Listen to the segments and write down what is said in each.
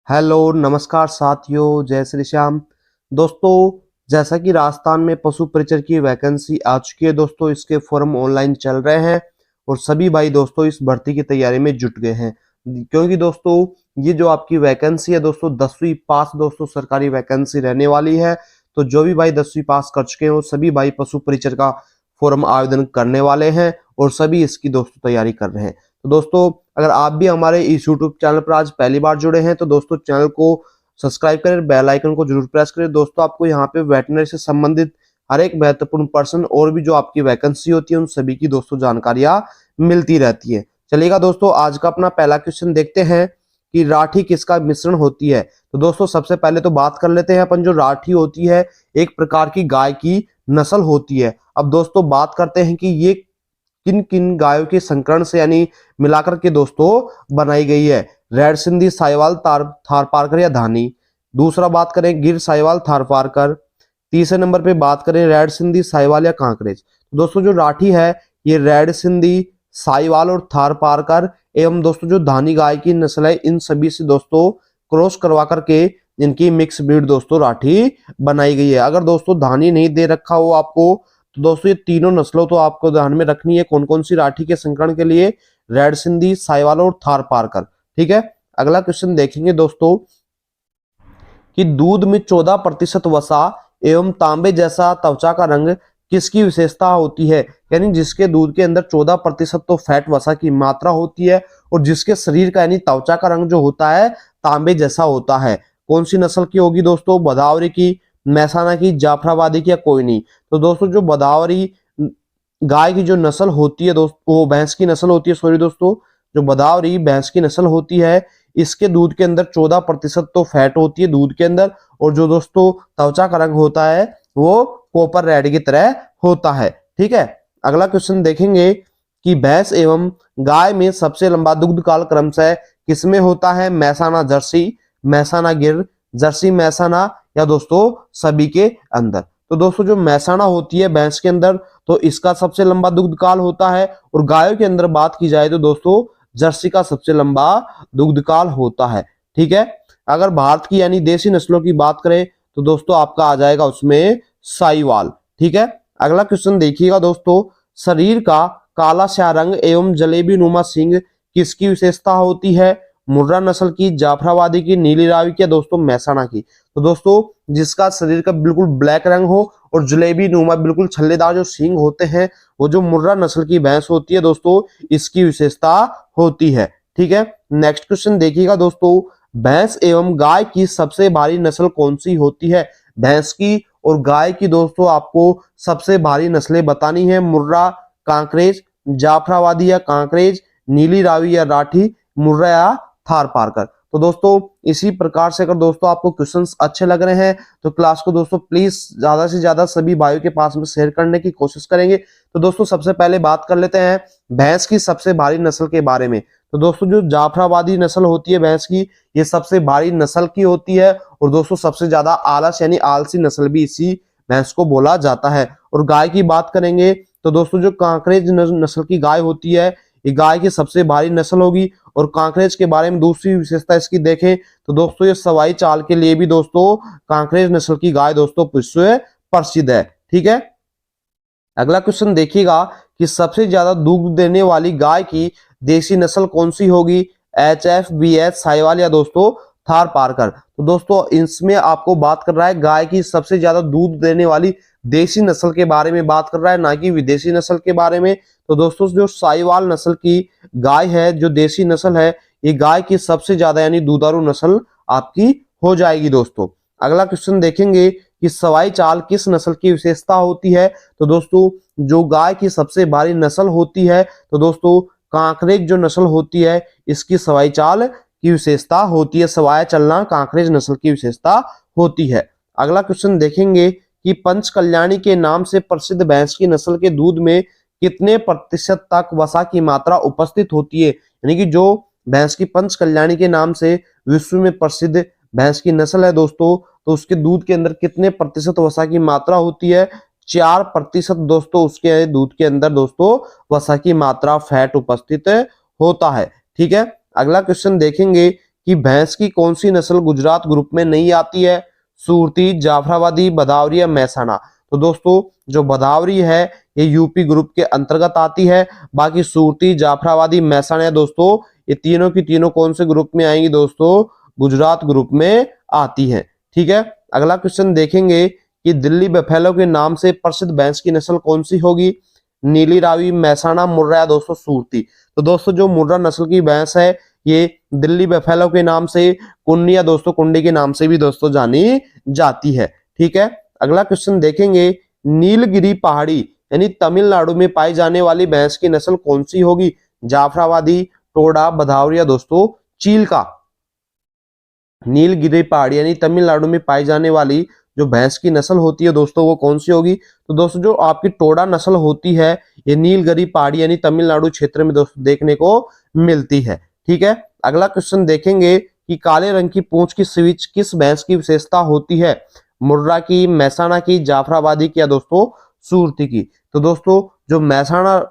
Hello नमस्कार साथियों, जय श्री श्याम। दोस्तों, जैसा कि राजस्थान में पशु परिचर की वैकेंसी आ चुकी है दोस्तों, इसके फॉर्म ऑनलाइन चल रहे हैं और सभी भाई दोस्तों इस भर्ती की तैयारी में जुट गए हैं। क्योंकि दोस्तों ये जो आपकी वैकेंसी है दोस्तों 10वीं पास दोस्तों सरकारी वैकेंसी रहने वाली है। तो जो भी भाई 10वीं पास कर चुके हैं वो सभी भाई पशु परिचर का फॉर्म आवेदन करने वाले हैं और सभी इसकी दोस्तों तैयारी कर रहे हैं। तो दोस्तों अगर आप भी हमारे इस यूट्यूब चैनल पर आज पहली बार जुड़े हैं तो दोस्तों चैनल को सब्सक्राइब करें, बेल आइकन को जरूर प्रेस करें। दोस्तों आपको यहाँ पे वेटनरी से संबंधित हर एक महत्वपूर्ण पर्सन और भी जो आपकी वैकेंसी होती है उन सभी की दोस्तों जानकारियां मिलती रहती है। चलिएगा दोस्तों, आज का अपना पहला क्वेश्चन देखते हैं कि राठी किसका मिश्रण होती है। तो दोस्तों सबसे पहले तो बात कर लेते हैं अपन, जो राठी होती है एक प्रकार की गाय की नस्ल होती है। अब दोस्तों बात करते हैं कि ये किन किन गायों के संकरण से यानी मिलाकर के दोस्तों बनाई गई है। रेड सिंधी, साहिवाल, थारपारकर या धानी। दूसरा बात करें गिर, साहिवाल, थारपारकर। तीसरे नंबर पे बात करें रेड सिंधी, साहिवाल या कांकरेज। दोस्तों जो राठी है ये रेड सिंधी, साहिवाल और थारपारकर एवं दोस्तों जो धानी गाय की नस्ल है इन सभी से दोस्तों क्रॉस करवा करके इनकी मिक्स ब्रीड दोस्तों राठी बनाई गई है। अगर दोस्तों धानी नहीं दे रखा हो आपको तो दोस्तों ये तीनों नस्लों तो आपको ध्यान में रखनी है। कौन कौन सी राठी के संकरण के लिए? रेड सिंधी, साहिवाल और थारपारकर। ठीक है, अगला क्वेश्चन देखेंगे दोस्तों कि दूध में 14% वसा एवं तांबे जैसा त्वचा का रंग किसकी विशेषता होती है। यानी जिसके दूध के अंदर 14% तो फैट वसा की मात्रा होती है और जिसके शरीर का यानी त्वचा का रंग जो होता है तांबे जैसा होता है। कौन सी नस्ल की होगी दोस्तों? भदावरी की, मैसाना की, जाफराबादी की या कोई नहीं। तो दोस्तों जो भदावरी गाय की जो नस्ल होती है दोस्तों, वो भैंस की नस्ल होती है, सॉरी दोस्तों, जो भदावरी भैंस की नस्ल होती है इसके दूध के अंदर 14% तो फैट होती है दूध के अंदर और जो दोस्तों त्वचा का रंग होता है वो कॉपर रेड की तरह होता है। ठीक है, अगला क्वेश्चन देखेंगे कि भैंस एवं गाय में सबसे लंबा दुग्ध काल क्रमशः किसमें होता है? मैसाना जर्सी, मैसाना गिर, जर्सी मैसाना या दोस्तों सभी के अंदर। तो दोस्तों जो मैसाना होती है भैंस के अंदर तो इसका सबसे लंबा दुग्ध काल होता है और गायों के अंदर बात की जाए तो दोस्तों जर्सी का सबसे लंबा दुग्ध काल होता है। ठीक है, अगर भारत की यानी देसी नस्लों की बात करें तो दोस्तों आपका आ जाएगा उसमें साहिवाल। ठीक है, अगला क्वेश्चन देखिएगा दोस्तों, शरीर का काला स्या रंग एवं जलेबी नुमा सींग किसकी विशेषता होती है? मुर्रा नस्ल की, जाफराबादी की, नीली रावी की या दोस्तों मैसाना की। तो दोस्तों जिसका शरीर का बिल्कुल ब्लैक रंग हो और जलेबी नुमा बिल्कुल छल्लेदार जो सींग होते हैं वो जो मुर्रा नस्ल की भैंस होती है दोस्तों इसकी विशेषता होती है। ठीक है, नेक्स्ट क्वेश्चन देखिएगा दोस्तों, भैंस एवं गाय की सबसे भारी नस्ल कौन सी होती है? भैंस की और गाय की दोस्तों आपको सबसे भारी नस्लें बतानी है। मुर्रा, कांकरेज, जाफराबादी या कांकरेज, नीली रावी या राठी, मुर्रा या थारपारकर। तो दोस्तों इसी प्रकार से अगर दोस्तों आपको क्वेश्चंस अच्छे लग रहे हैं तो क्लास को दोस्तों प्लीज ज्यादा से ज्यादा सभी भाइयों के पास में शेयर करने की कोशिश करेंगे। तो दोस्तों सबसे पहले बात कर लेते हैं भैंस की सबसे भारी नस्ल के बारे में। तो दोस्तों जो जाफराबादी नस्ल होती है भैंस की ये सबसे भारी नस्ल की होती है और दोस्तों सबसे ज्यादा आलस यानी आलसी नस्ल भी इसी भैंस को बोला जाता है। और गाय की बात करेंगे तो दोस्तों जो कांकरेज नस्ल की गाय होती है ये गाय की सबसे भारी नस्ल होगी। और कांकरेज के बारे में दूसरी विशेषता इसकी देखें तो दोस्तों ये सवाई चाल के लिए भी दोस्तों कांकरेज नस्ल की गाय दोस्तों विश्व प्रसिद्ध है। ठीक है, अगला क्वेश्चन देखिएगा कि सबसे ज्यादा दूध देने वाली गाय की देसी नस्ल कौन सी होगी? HF, BH, साहिवाल या दोस्तों थारपारकर। तो दोस्तों इसमें आपको बात कर रहा है गाय की सबसे ज्यादा दूध देने वाली देसी नस्ल के बारे में बात कर रहा है, ना कि विदेशी नस्ल के बारे में। तो दोस्तों जो साहिवाल नस्ल की गाय है जो देसी नस्ल है ये गाय की सबसे ज्यादा यानी दुधारू नस्ल आपकी हो जाएगी दोस्तों। अगला क्वेश्चन देखेंगे कि सवाई चाल किस नस्ल की विशेषता होती है? तो दोस्तों जो गाय की सबसे भारी नस्ल होती है तो दोस्तों कांकरेज जो नस्ल होती है इसकी सवाई चाल की विशेषता होती है। सवाया चलना कांकरेज नस्ल की विशेषता होती है। अगला क्वेश्चन देखेंगे कि पंच कल्याणी के नाम से प्रसिद्ध भैंस की नस्ल के दूध में कितने प्रतिशत तक वसा की मात्रा उपस्थित होती है? यानी कि जो भैंस की पंच कल्याणी के नाम से विश्व में प्रसिद्ध भैंस की नस्ल है दोस्तों तो उसके दूध के अंदर कितने प्रतिशत वसा की मात्रा होती है? 4% दोस्तों उसके दूध के अंदर दोस्तों वसा की मात्रा फैट उपस्थित होता है। ठीक है, अगला क्वेश्चन देखेंगे कि भैंस की कौन सी नस्ल गुजरात ग्रुप में नहीं आती है? सूरती, जाफराबादी, भदावरी या महसाना। तो दोस्तों जो भदावरी है ये यूपी ग्रुप के अंतर्गत आती है। बाकी सूरती, जाफराबादी, महसाना दोस्तों ये तीनों की तीनों कौन से ग्रुप में आएंगी दोस्तों? गुजरात ग्रुप में आती है। ठीक है, अगला क्वेश्चन देखेंगे कि दिल्ली बफेलो के नाम से प्रसिद्ध भैंस की नस्ल कौन सी होगी? नीली रावी, महसाना, मुर्रा या दोस्तों सूरती। तो दोस्तों जो मुर्रा नस्ल की भैंस है ये दिल्ली बफेलो के नाम से, कुन्नी या दोस्तों कुंडी के नाम से भी दोस्तों जानी जाती है। ठीक है, अगला क्वेश्चन देखेंगे नीलगिरी पहाड़ी यानी तमिलनाडु में पाई जाने वाली भैंस की नस्ल कौन सी होगी? जाफराबादी, टोडा, भदावरी या दोस्तों चीलका। नीलगिरी पहाड़ी यानी तमिलनाडु में पाई जाने वाली जो भैंस की नस्ल होती है दोस्तों वो कौन सी होगी? तो दोस्तों जो आपकी टोडा नस्ल होती है ये नीलगिरी पहाड़ी यानी तमिलनाडु क्षेत्र में दोस्तों देखने को मिलती है। ठीक है, अगला क्वेश्चन देखेंगे कि काले रंग की पूंछ की स्विच किस भैंस की विशेषता होती है? मुर्रा की, महसाना की, जाफराबादी की या दोस्तों सूरती की। तो दोस्तों जो महसाना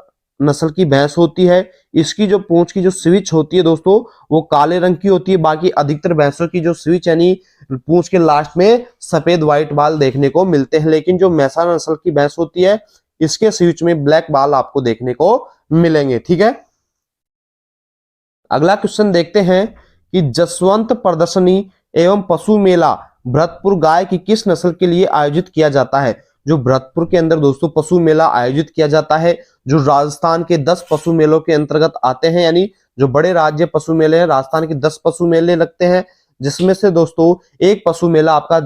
नस्ल की भैंस होती है इसकी जो पूंछ की जो स्विच होती है दोस्तों वो काले रंग की होती है। बाकी अधिकतर भैंसों की जो स्विच यानी पूंछ के लास्ट में सफेद व्हाइट बाल देखने को मिलते हैं, लेकिन जो महसाना नस्ल की भैंस होती है इसके स्विच में ब्लैक बाल आपको देखने को मिलेंगे। ठीक है, अगला क्वेश्चन देखते हैं कि जसवंत प्रदर्शनी एवं पशु मेला भरतपुर गाय की किस नस्ल के लिए आयोजित किया जाता है? जो भरतपुर के अंदर दोस्तों पशु मेला आयोजित किया जाता है जो राजस्थान के 10 पशु मेलों के अंतर्गत आते हैं, यानी जो बड़े राज्य पशु मेले हैं राजस्थान के 10 पशु मेले लगते हैं, जिसमें से दोस्तों एक पशु मेला आपका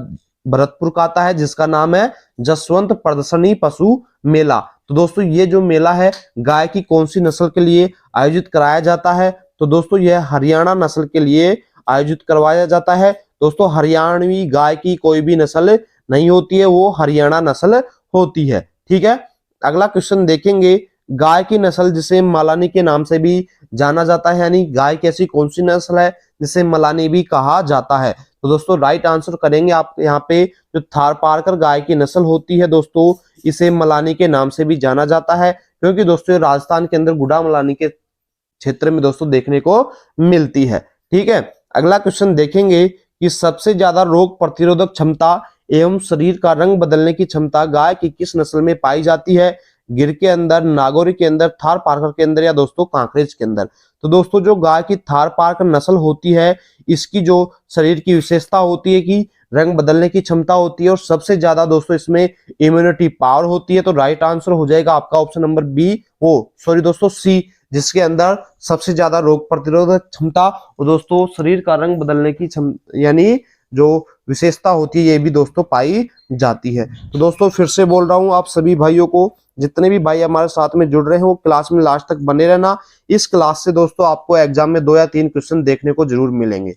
भरतपुर का आता है जिसका नाम है जसवंत प्रदर्शनी पशु मेला। तो दोस्तों ये जो मेला है गाय की कौन सी नस्ल के लिए आयोजित कराया जाता है? तो दोस्तों यह हरियाणा नस्ल के लिए आयोजित करवाया जाता है। दोस्तों हरियाणवी गाय की कोई भी नस्ल नहीं होती है, वो हरियाणा नस्ल होती है। ठीक है, अगला क्वेश्चन देखेंगे गाय की नस्ल जिसे मलानी के नाम से भी जाना जाता है, यानी गाय की ऐसी कौन सी नस्ल है जिसे मलानी भी कहा जाता है? तो दोस्तों राइट आंसर करेंगे आप यहाँ पे जो थारपारकर गाय की नस्ल होती है दोस्तों इसे मलानी के नाम से भी जाना जाता है, क्योंकि दोस्तों राजस्थान के अंदर गुडा मलानी के क्षेत्र में दोस्तों देखने को मिलती है। ठीक है, अगला क्वेश्चन देखेंगे कि सबसे ज्यादा रोग प्रतिरोधक क्षमता एवं शरीर का रंग बदलने की क्षमता गाय की किस नस्ल में पाई जाती है? गिर के अंदर, नागौरी के अंदर, थार पारकर के अंदर या दोस्तों कांकरेज के अंदर। तो दोस्तों जो गाय की थार पारकर नस्ल होती है इसकी जो शरीर की विशेषता होती है कि रंग बदलने की क्षमता होती है और सबसे ज्यादा दोस्तों इसमें इम्यूनिटी पावर होती है। तो राइट आंसर हो जाएगा आपका ऑप्शन नंबर बी, दोस्तों सी, जिसके अंदर सबसे ज्यादा रोग प्रतिरोधक क्षमता और दोस्तों शरीर का रंग बदलने की यानी जो विशेषता होती है ये भी दोस्तों पाई जाती है। तो दोस्तों फिर से बोल रहा हूं आप सभी भाइयों को, जितने भी भाई हमारे साथ में जुड़ रहे हैं वो क्लास में लास्ट तक बने रहना। इस क्लास से दोस्तों आपको एग्जाम में 2 या 3 क्वेश्चन देखने को जरूर मिलेंगे।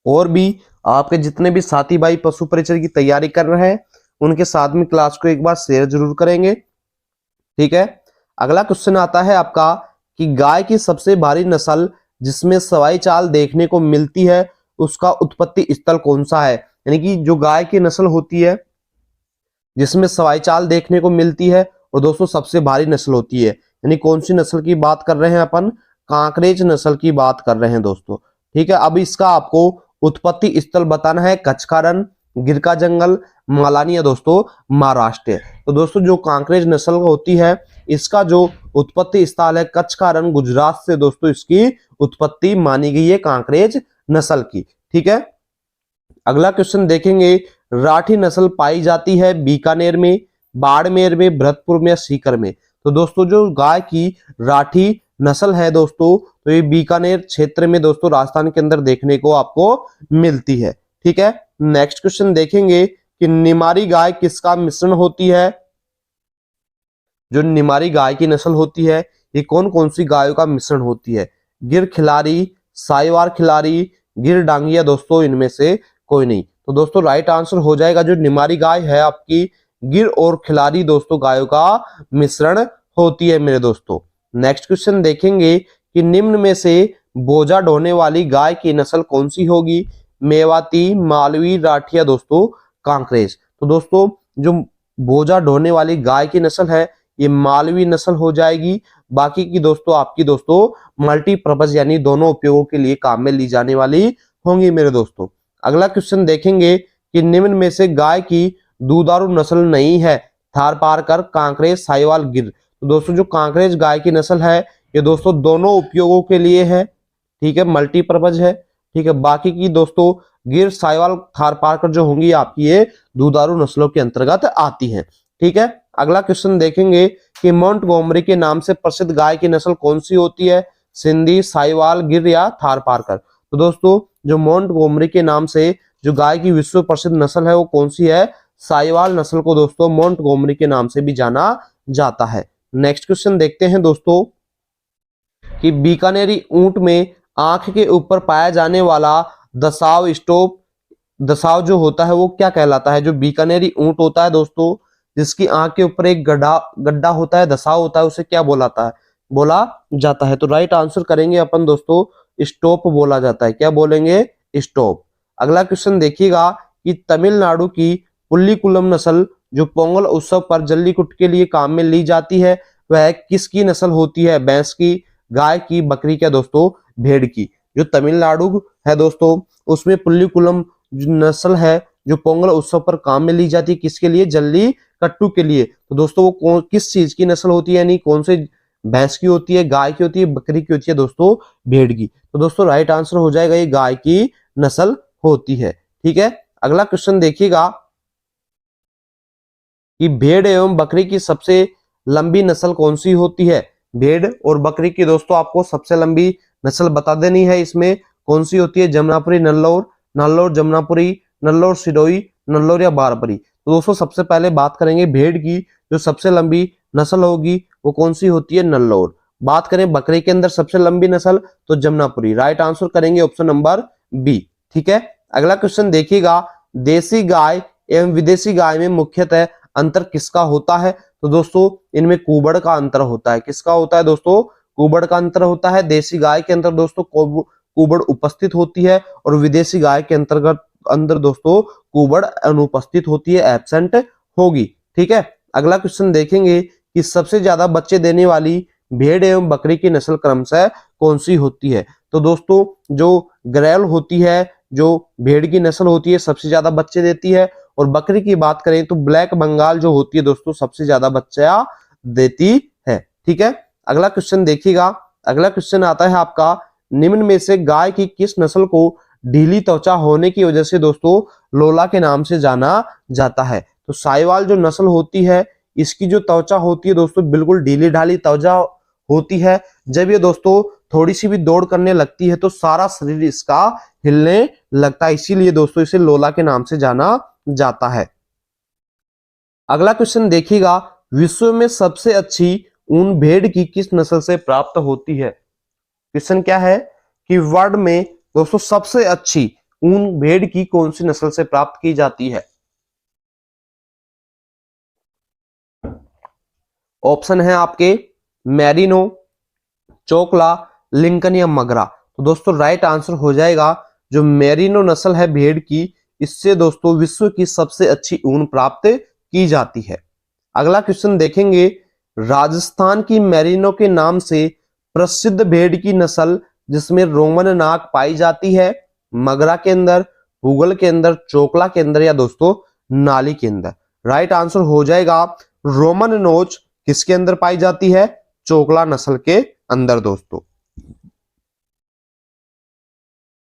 और भी आपके जितने भी साथी भाई पशु परिचय की तैयारी कर रहे हैं उनके साथ में क्लास को एक बार शेयर जरूर करेंगे। ठीक है, अगला क्वेश्चन आता है आपका कि गाय की सबसे भारी नस्ल जिसमें सवाई चाल देखने को मिलती है उसका उत्पत्ति स्थल कौन सा है? यानी कि जो गाय की नस्ल होती है जिसमें सवाई चाल देखने को मिलती है और दोस्तों सबसे भारी नस्ल होती है, यानी कौन सी नस्ल की बात कर रहे हैं अपन? कांकरेज नस्ल की बात कर रहे हैं दोस्तों। ठीक है, अब इसका आपको उत्पत्ति स्थल बताना है। कच्छ का रण, गिर का जंगल, मलानी या दोस्तों महाराष्ट्र। तो दोस्तों जो कांकरेज नस्ल होती है इसका जो उत्पत्ति स्थल है कच्छ का रण, गुजरात से दोस्तों इसकी उत्पत्ति मानी गई है कांकरेज नस्ल की। ठीक है, अगला क्वेश्चन देखेंगे राठी नस्ल पाई जाती है बीकानेर में, बाड़मेर में, भरतपुर में या सीकर में। तो दोस्तों जो गाय की राठी नस्ल है दोस्तों तो ये बीकानेर क्षेत्र में दोस्तों राजस्थान के अंदर देखने को आपको मिलती है। ठीक है, नेक्स्ट क्वेश्चन देखेंगे कि निमारी गाय किसका मिश्रण होती है? जो निमारी गाय की नस्ल होती है ये कौन कौन सी गायों का मिश्रण होती है? गिर खिलारी, साहिवाल खिलारी, गिर डांगिया दोस्तों इनमें से कोई नहीं। तो दोस्तों राइट आंसर हो जाएगा जो निमारी गाय है आपकी गिर और खिलारी दोस्तों गायों का मिश्रण होती है मेरे दोस्तों। नेक्स्ट क्वेश्चन देखेंगे कि निम्न में से बोझा ढोने वाली गाय की नस्ल कौन सी होगी? मेवाती, मालवी, राठिया दोस्तों कांकरेज। तो दोस्तों जो बोझा ढोने वाली गाय की नस्ल है ये मालवी नस्ल हो जाएगी। बाकी की दोस्तों आपकी दोस्तों मल्टीपर्पज यानी दोनों उपयोगों के लिए काम में ली जाने वाली होंगी मेरे दोस्तों। अगला क्वेश्चन देखेंगे कि निम्न में से गाय की दुधारू नस्ल नहीं है। थारपारकर, कांकरेज, साहिवाल, गिर। तो दोस्तों जो कांकरेज गाय की नस्ल है ये दोस्तों दोनों उपयोगों के लिए है, ठीक है, मल्टीपर्पज है, ठीक है। बाकी की दोस्तों गिर, साहिवाल, थारपारकर जो होंगी आपकी ये दुधारू नस्लों के अंतर्गत आती हैं, ठीक है। अगला क्वेश्चन देखेंगे कि मोंटगोमरी के नाम से प्रसिद्ध गाय की नस्ल कौन सी होती है। सिंधी, साहिवाल, गिर या थारपारकर। तो दोस्तों जो मोंटगोमरी के नाम से जो गाय की विश्व प्रसिद्ध नस्ल है वो कौन सी है। साहिवाल नस्ल को दोस्तों मोंटगोमरी के नाम से भी जाना जाता है। नेक्स्ट क्वेश्चन देखते हैं दोस्तों कि बीकानेरी ऊंट में आंख के ऊपर पाया जाने वाला दसाव स्टोप, दसाव जो होता है वो क्या कहलाता है। जो बीकानेरी ऊंट होता है दोस्तों जिसकी आंख के ऊपर एक गड्ढा होता है, दसाव होता है, उसे क्या बोला जाता है। तो राइट आंसर करेंगे अपन दोस्तों स्टोप बोला जाता है। क्या बोलेंगे, स्टोप। अगला क्वेश्चन देखिएगा कि तमिलनाडु की पुल्लीकुलम नस्ल जो पोंगल उत्सव पर जल्लीकट्टू के लिए काम में ली जाती है वह किसकी नस्ल होती है। भैंस की, गाय की, बकरी, क्या दोस्तों भेड़ की। जो तमिलनाडु है दोस्तों उसमें पुल्लीकुलम नस्ल है जो पोंगल उत्सव पर काम में ली जाती है, किसके लिए, जल्लीकट्टू के लिए। तो दोस्तों वो किस चीज की नस्ल होती है, यानी कौन से भैंस की होती है, गाय की होती है, बकरी की होती है दोस्तों, भेड़ की। तो दोस्तों राइट आंसर हो जाएगा ये गाय की नस्ल होती है, ठीक है। अगला क्वेश्चन देखिएगा कि भेड़ एवं बकरी की सबसे लंबी नस्ल कौन सी होती है। भेड़ और बकरी की दोस्तों आपको सबसे लंबी नस्ल बता देनी है। इसमें कौन सी होती है, जमुनापुरी, नल्लौर, नल्लौर जमुनापुरी, नल्लौर सिरोही, नल्लौर या बारबरी। तो दोस्तों सबसे पहले बात करेंगे भेड़ की। जो सबसे लंबी नस्ल होगी वो कौन सी होती है, नल्लौर। बात करें बकरी के अंदर सबसे लंबी नस्ल तो जमुनापुरी। राइट आंसर करेंगे ऑप्शन नंबर बी, ठीक है। अगला क्वेश्चन देखिएगा देसी गाय एवं विदेशी गाय में मुख्यतः अंतर किसका होता है। तो दोस्तों इनमें कुबड़ का अंतर होता है। किसका होता है दोस्तों, कुबड़ का अंतर होता है। देसी गाय के अंदर दोस्तों कुबड़ उपस्थित होती है और विदेशी गाय के अंदर दोस्तों कुबड़ अनुपस्थित होती है, एब्सेंट होगी, ठीक है। अगला क्वेश्चन देखेंगे कि सबसे ज्यादा बच्चे देने वाली भेड़ एवं बकरी की नस्ल क्रमशः कौन सी होती है। तो दोस्तों जो ग्रेल होती है, जो भेड़ की नस्ल होती है सबसे ज्यादा बच्चे देती है। और बकरी की बात करें तो ब्लैक बंगाल जो होती है दोस्तों सबसे ज्यादा बच्चा देती है, ठीक है। अगला क्वेश्चन देखिएगा। अगला क्वेश्चन आता है आपका निम्न में से गाय की किस नस्ल को ढीली त्वचा होने की वजह से दोस्तों लोला के नाम से जाना जाता है। तो साहिवाल जो नस्ल होती है इसकी जो त्वचा होती है दोस्तों बिल्कुल ढीली ढाली त्वचा होती है। जब ये दोस्तों थोड़ी सी भी दौड़ करने लगती है तो सारा शरीर इसका हिलने लगता है, इसीलिए दोस्तों इसे लोला के नाम से जाना जाता है। अगला क्वेश्चन देखिएगा विश्व में सबसे अच्छी ऊन भेड़ की किस नस्ल से प्राप्त होती है। क्वेश्चन क्या है कि वर्ल्ड में दोस्तों सबसे अच्छी ऊन भेड़ की कौन सी नस्ल से प्राप्त की जाती है। ऑप्शन है आपके मैरिनो, चोकला, लिंकन या मगरा। तो दोस्तों राइट आंसर हो जाएगा जो मैरिनो नस्ल है भेड़ की, इससे दोस्तों विश्व की सबसे अच्छी ऊन प्राप्त की जाती है। अगला क्वेश्चन देखेंगे राजस्थान की मैरिनो के नाम से प्रसिद्ध भेड़ की नस्ल जिसमें रोमन नाक पाई जाती है, मगरा के अंदर, पुगल के अंदर, चोकला के अंदर या दोस्तों नाली के अंदर। राइट आंसर हो जाएगा रोमन नोच किसके अंदर पाई जाती है, चोकला नस्ल के अंदर दोस्तों।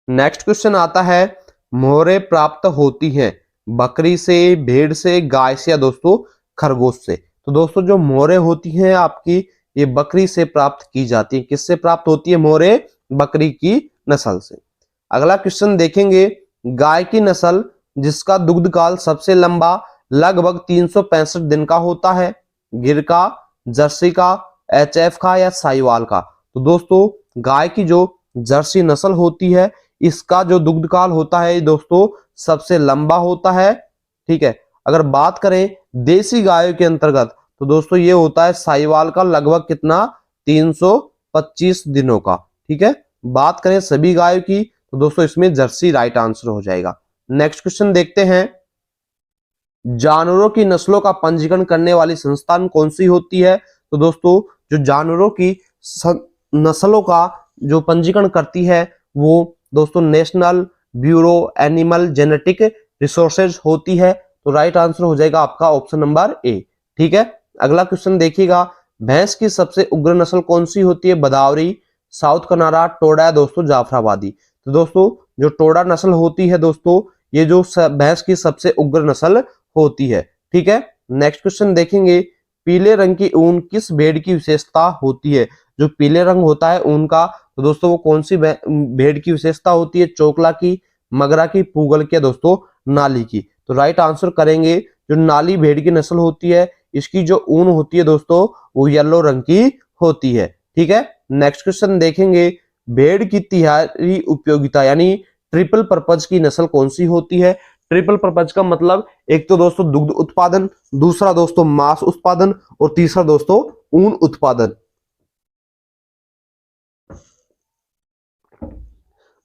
नेक्स्ट क्वेश्चन आता है मोहरें प्राप्त होती हैं बकरी से, भेड़ से, गाय से या दोस्तों खरगोश से। तो दोस्तों जो मोहरें होती हैं आपकी ये बकरी से प्राप्त की जाती है। किससे प्राप्त होती है मोहरें, बकरी की नस्ल से। अगला क्वेश्चन देखेंगे गाय की नस्ल जिसका दुग्ध काल सबसे लंबा लगभग 365 दिन का होता है, गिर का, जर्सी का, एचएफ का या साहिवाल का। तो दोस्तों गाय की जो जर्सी नस्ल होती है इसका जो दुग्ध काल होता है दोस्तों सबसे लंबा होता है, ठीक है। अगर बात करें देसी गायों के अंतर्गत तो दोस्तों ये होता है साहिवाल का लगभग कितना 325 दिनों का, ठीक है। बात करें सभी गायों की तो दोस्तों इसमें जर्सी राइट आंसर हो जाएगा। नेक्स्ट क्वेश्चन देखते हैं जानवरों की नस्लों का पंजीकरण करने वाली संस्थान कौन सी होती है? तो दोस्तों जो जानवरों की नस्लों का जो पंजीकरण करती है वो दोस्तों national bureau animal genetic resources होती है। तो राइट आंसर हो जाएगा आपका ऑप्शन नंबर ए। ठीक है, अगला क्वेश्चन देखिएगा, भैंस की सबसे उग्र नस्ल कौन सी होती है? बदावरी, साउथ कनारा, टोडा या दोस्तों जाफराबादी। तो दोस्तों जो टोडा नस्ल होती है दोस्तों, ये जो भैंस की सबसे उग्र नस्ल होती है। ठीक है, नेक्स्ट क्वेश्चन देखेंगे, पीले रंग की ऊन किस भेड़ की विशेषता होती है? जो पीले रंग होता है ऊन का, तो दोस्तों वो कौन सी भेड़ की विशेषता होती है? चोकला की, मगरा की, पूगल की, दोस्तों नाली की। तो राइट आंसर करेंगे जो नाली भेड़ की नस्ल होती है, इसकी जो ऊन होती है दोस्तों वो येलो रंग की होती है। ठीक है, नेक्स्ट क्वेश्चन देखेंगे, भेड़ की तिहाई उपयोगिता यानी ट्रिपल पर्पज की नस्ल कौन सी होती है? ट्रिपल पर्पज का मतलब एक तो दोस्तों दुग्ध उत्पादन, दूसरा दोस्तों मांस उत्पादन और तीसरा दोस्तों ऊन उत्पादन।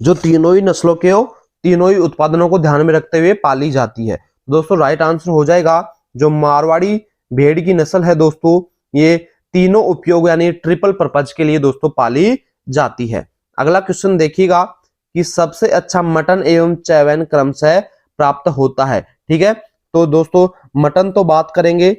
जो तीनों ही नस्लों के तीनों ही उत्पादनों को ध्यान में रखते हुए पाली जाती है। दोस्तों राइट आंसर हो जाएगा जो मारवाड़ी भेड़ की नस्ल है दोस्तों, ये तीनों उपयोग यानी ट्रिपल पर्पज के लिए दोस्तों पाली जाती है। अगला क्वेश्चन देखिएगा कि सबसे अच्छा मटन एवं चैवन क्रमशः प्राप्त होता है। ठीक है, तो दोस्तों मटन तो बात करेंगे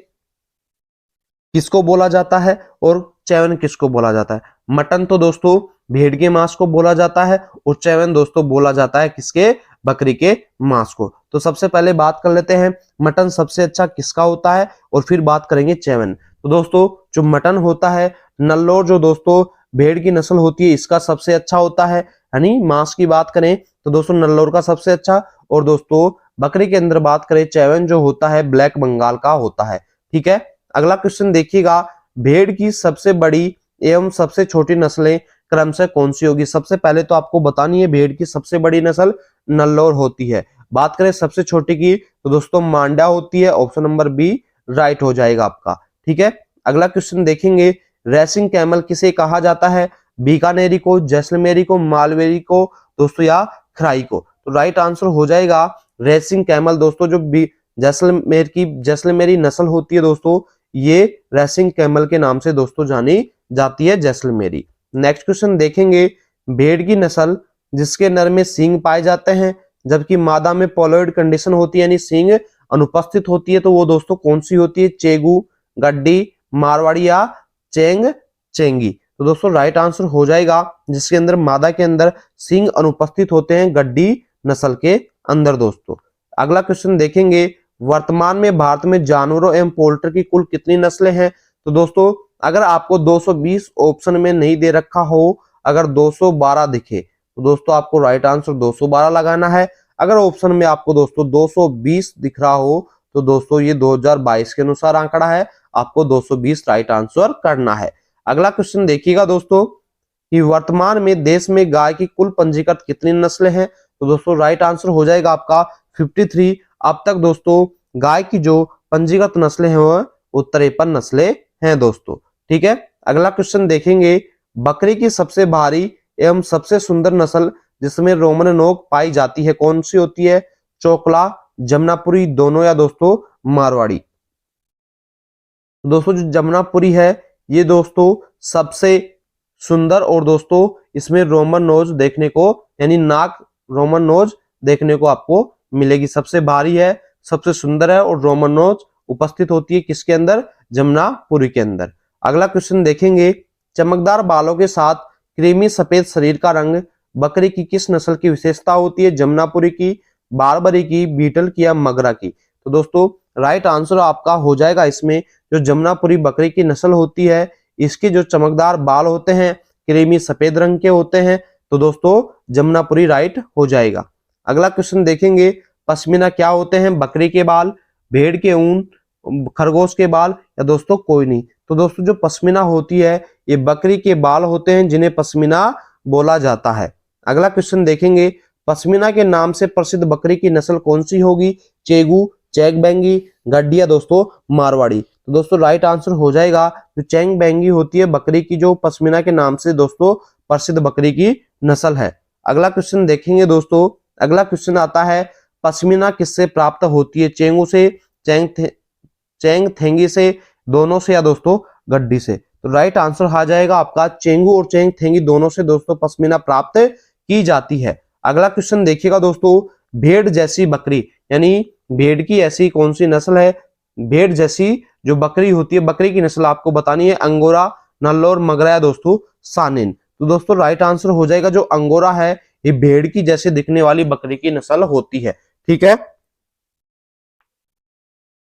किसको बोला जाता है और चैवन किसको बोला जाता है। मटन तो दोस्तों भेड़ के मांस को बोला जाता है और चैवन दोस्तों बोला जाता है किसके? बकरी के मांस को। तो सबसे पहले बात कर लेते हैं मटन सबसे अच्छा किसका होता है और फिर बात करेंगे चैवन। तो दोस्तों जो मटन होता है नल्लोर जो दोस्तों भेड़ की नस्ल होती है इसका सबसे अच्छा होता है, यानी मांस की बात करें तो दोस्तों नल्लोर का सबसे अच्छा, और दोस्तों बकरी के अंदर बात करें चैवन जो होता है ब्लैक बंगाल का होता है। ठीक है, अगला क्वेश्चन देखिएगा, भेड़ की सबसे बड़ी एवं सबसे छोटी नस्लें क्रमशः कौन सी होगी? सबसे पहले तो आपको बतानी है भेड़ की सबसे बड़ी नस्ल नल्लोर होती है। बात करें सबसे छोटी की तो दोस्तों मांडा होती है, ऑप्शन नंबर बी राइट हो जाएगा आपका। ठीक है, अगला क्वेश्चन देखेंगे, रेसिंग कैमल किसे कहा जाता है? बीकानेरी को, जैसलमेरी को, मालवेरी को दोस्तों या खराई को। तो राइट आंसर हो जाएगा रेसिंग कैमल दोस्तों, जो जैसलमेरी नस्ल होती है दोस्तों ये रेसिंग कैमल के नाम से दोस्तों जानी जाती है जैसलमेरी। नेक्स्ट क्वेश्चन देखेंगे, भेड़ की नस्ल जिसके नर में सींग पाए जाते हैं जबकि मादा में पोलॉइड कंडीशन होती है यानी सींग अनुपस्थित होती है, तो वो दोस्तों कौन सी होती है? चेगू, गड्डी, मारवाड़ी या चेंग चेंगी। तो दोस्तों राइट आंसर हो जाएगा जिसके अंदर मादा के अंदर सींग अनुपस्थित होते हैं गड्डी नस्ल के अंदर दोस्तों। अगला क्वेश्चन देखेंगे, वर्तमान में भारत में जानवरों एवं पोल्ट्री की कुल कितनी नस्लें हैं? तो दोस्तों अगर आपको 220 ऑप्शन में नहीं दे रखा हो, अगर 212 दिखे तो दोस्तों आपको राइट आंसर 212 लगाना है। अगर ऑप्शन में आपको दोस्तों 220 दिख रहा हो तो दोस्तों ये 2022 के अनुसार आंकड़ा है, आपको 220 राइट आंसर करना है। अगला क्वेश्चन देखिएगा दोस्तों कि वर्तमान में देश में गाय की कुल पंजीकृत कितनी नस्लें हैं? तो दोस्तों राइट आंसर हो जाएगा आपका 53। अब तक दोस्तों गाय की जो पंजीकृत नस्लें हैं वो 53 नस्लें हैं दोस्तों। ठीक है, अगला क्वेश्चन देखेंगे, बकरी की सबसे भारी एवं सबसे सुंदर नस्ल जिसमें रोमन नोक पाई जाती है कौन सी होती है? चोकला, जमुनापुरी, दोनों या दोस्तों मारवाड़ी। दोस्तों जो जमुनापुरी है ये दोस्तों सबसे सुंदर और दोस्तों इसमें रोमन नोज देखने को यानी नाक रोमन नोज देखने को आपको मिलेगी। सबसे भारी है, सबसे सुंदर है और रोमन नोज उपस्थित होती है किसके अंदर? जमुनापुरी के अंदर। अगला क्वेश्चन देखेंगे, चमकदार बालों के साथ क्रीमी सफेद शरीर का रंग बकरी की किस नस्ल की विशेषता होती है? जमुनापुरी की, बारबरी की, बीटल की या मगरा की। तो दोस्तों राइट आंसर आपका हो जाएगा इसमें जो जमुनापुरी बकरी की नस्ल होती है इसके जो चमकदार बाल होते हैं क्रीमी सफेद रंग के होते हैं, तो दोस्तों जमुनापुरी राइट हो जाएगा। अगला क्वेश्चन देखेंगे, पश्मीना क्या होते हैं? बकरी के बाल, भेड़ के ऊन, खरगोश के बाल या दोस्तों कोई नहीं। तो दोस्तों जो पश्मीना होती है ये बकरी के बाल होते हैं जिन्हें पश्मीना बोला जाता है। अगला क्वेश्चन देखेंगे, पश्मीना के नाम से प्रसिद्ध बकरी की नस्ल कौन सी होगी? चेगू, चैंग बेंगी, गड्डी या दोस्तों मारवाड़ी। तो दोस्तों राइट आंसर हो जाएगा जो चैंग बेंगी होती है बकरी की जो पश्मीना के नाम से दोस्तों प्रसिद्ध बकरी की नस्ल है। अगला क्वेश्चन देखेंगे दोस्तों, अगला क्वेश्चन आता है, पश्मीना किससे प्राप्त होती है? चेंगू से, चेंगथेंगी से, दोनों से, या दोस्तों गड्डी से। तो राइट आंसर आ जाएगा आपका चेंगू और चेंगथेंगी दोनों से दोस्तों पश्मीना प्राप्त की जाती है। अगला क्वेश्चन देखिएगा दोस्तों, भेड़ जैसी बकरी, यानी भेड़ की ऐसी कौन सी नस्ल है, भेड़ जैसी जो बकरी होती है, बकरी की नस्ल आपको बतानी है, अंगोरा, नल्लोर, मगरा या दोस्तों सानिन। तो दोस्तों राइट आंसर हो जाएगा जो अंगोरा है, ये भेड़ की जैसे दिखने वाली बकरी की नस्ल होती है। ठीक है,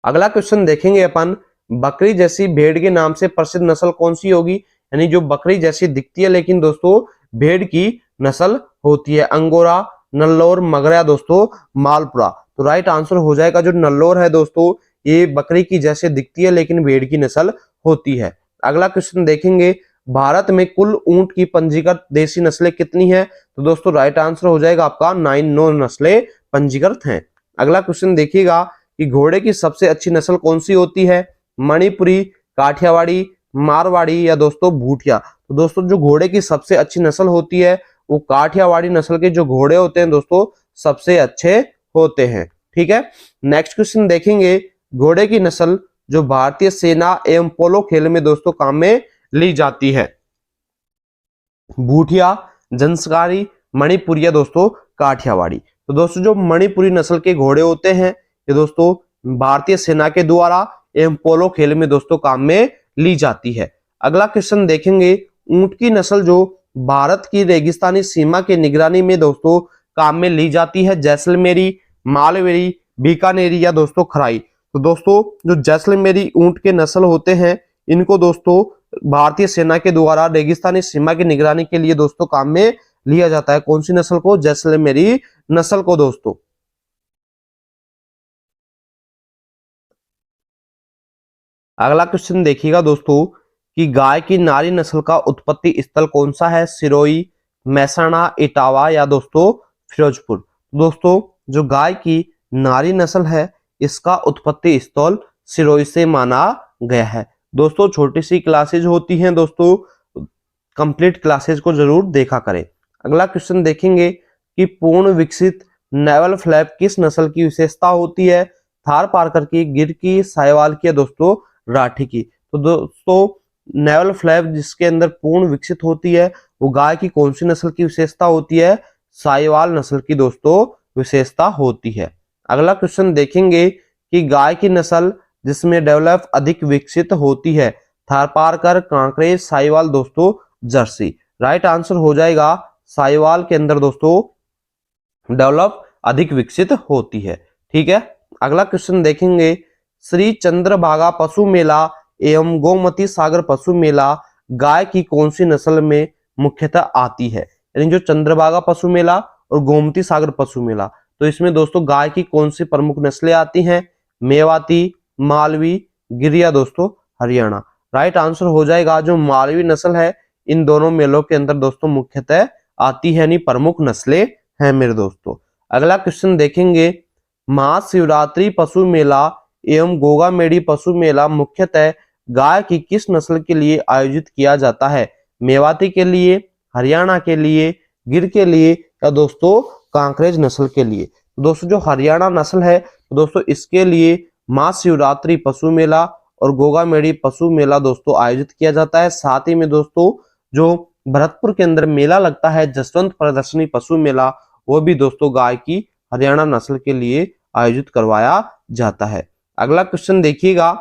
अगला क्वेश्चन देखेंगे अपन, बकरी जैसी भेड़ के नाम से प्रसिद्ध नस्ल कौन सी होगी, यानी जो बकरी जैसी दिखती है लेकिन दोस्तों भेड़ की नस्ल होती है, अंगोरा, नल्लोर, मगरा दोस्तों मालपुरा। तो राइट आंसर हो जाएगा जो नल्लोर है दोस्तों, ये बकरी की जैसे दिखती है लेकिन भेड़ की नस्ल होती है। अगला क्वेश्चन देखेंगे, भारत में कुल ऊंट की पंजीकृत देसी नस्लें कितनी है, तो दोस्तों राइट आंसर हो जाएगा आपका 9 नस्लें पंजीकृत हैं। अगला क्वेश्चन देखिएगा कि घोड़े की सबसे अच्छी नस्ल कौन सी होती है, मणिपुरी, काठियावाड़ी, मारवाड़ी या दोस्तों भूटिया। तो दोस्तों जो घोड़े की सबसे अच्छी नस्ल होती है वो काठियावाड़ी नस्ल के जो घोड़े होते हैं दोस्तों सबसे अच्छे होते हैं। ठीक है, नेक्स्ट क्वेश्चन देखेंगे, घोड़े की नस्ल जो भारतीय सेना एवं पोलो खेल में दोस्तों काम में ली जाती है, भूटिया, जंसकारी, मणिपुरी या दोस्तों काठियावाड़ी। तो दोस्तों जो मणिपुरी नस्ल के घोड़े होते हैं ये दोस्तों भारतीय सेना के द्वारा एवं पोलो खेल में दोस्तों काम में ली जाती है। अगला क्वेश्चन देखेंगे, ऊंट की नस्ल जो भारत की रेगिस्तानी सीमा की निगरानी में दोस्तों काम में ली जाती है, जैसलमेरी, मालवेरी, बीकानेरी या दोस्तों खराई। तो दोस्तों जो जैसलमेरी ऊंट के नस्ल होते हैं इनको दोस्तों भारतीय सेना के द्वारा रेगिस्तानी सीमा की निगरानी के लिए दोस्तों काम में लिया जाता है। कौन सी नस्ल को, जैसलमेरी नस्ल को दोस्तों। अगला क्वेश्चन देखिएगा दोस्तों कि गाय की नारी नस्ल का उत्पत्ति स्थल कौन सा है, सिरोही, महसाणा, इटावा या दोस्तों फिरोजपुर। दोस्तों जो गाय की नारी नस्ल है इसका उत्पत्ति स्थल सिरोही से माना गया है। दोस्तों छोटी सी क्लासेज होती हैं दोस्तों, कंप्लीट क्लासेज को जरूर देखा करें। अगला क्वेश्चन देखेंगे कि पूर्ण विकसित नेवल फ्लैप किस नस्ल की विशेषता होती है, थार पारकर की, गिर की, साहिवाल की या दोस्तों राठी की। तो दोस्तों नेवल फ्लैप जिसके अंदर पूर्ण विकसित होती है वो गाय की कौन सी नस्ल की विशेषता होती है, साहिवाल नस्ल की दोस्तों विशेषता होती है। अगला क्वेश्चन देखेंगे कि गाय की नस्ल जिसमें डेवलप अधिक विकसित होती है, थारपारकर, कांकरेज, साहिवाल दोस्तों जर्सी। राइट आंसर हो जाएगा साहिवाल के अंदर दोस्तों डेवलप अधिक विकसित होती है। ठीक है, अगला क्वेश्चन देखेंगे, श्री चंद्रभागा पशु मेला एवं गोमती सागर पशु मेला गाय की कौन सी नस्ल में मुख्यतः आती है, यानी जो चंद्रभागा पशु मेला और गोमती सागर पशु मेला, तो इसमें दोस्तों गाय की कौन सी प्रमुख नस्लें आती हैं, मेवाती, मालवी, गिरिया दोस्तों हरियाणा। राइट आंसर हो जाएगा जो मालवी नस्ल है इन दोनों मेलों के अंदर दोस्तों मुख्यतः आती है, यानी प्रमुख नस्लें हैं मेरे दोस्तों। अगला क्वेश्चन देखेंगे, महाशिवरात्रि पशु मेला एवं गोगामेडी पशु मेला मुख्यतः गाय की किस नस्ल के लिए आयोजित किया जाता है, मेवाती के लिए, हरियाणा के लिए, गिर के लिए या दोस्तों कांकरेज नस्ल के लिए। दोस्तों जो हरियाणा नस्ल है दोस्तों इसके लिए महाशिवरात्रि पशु मेला और गोगामेडी पशु मेला दोस्तों आयोजित किया जाता है। साथ ही में दोस्तों जो भरतपुर के अंदर मेला लगता है जसवंत प्रदर्शनी पशु मेला, वो भी दोस्तों गाय की हरियाणा नस्ल के लिए आयोजित करवाया जाता है। अगला क्वेश्चन देखिएगा